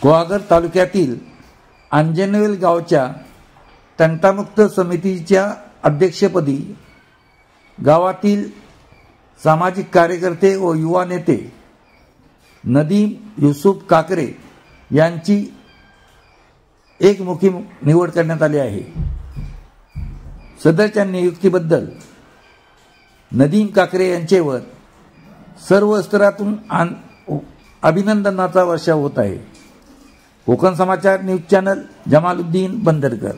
गुहागर तालुक्यातील अंजनवेल गावच्या तंटामुक्त समितीच्या अध्यक्षपदी गावातील सामाजिक कार्यकर्ते व युवा नेते नदीम युसुफ काकरे यांची एकमुखी निवड करण्यात आली आहे। सदरच्या नियुक्तीबद्दल नदीम काकरे यांचेवर सर्व स्तरातून अभिनंदनाचा वर्षाव होत आहे। कोकण समाचार न्यूज चॅनल, जमालुद्दीन बंदरकर।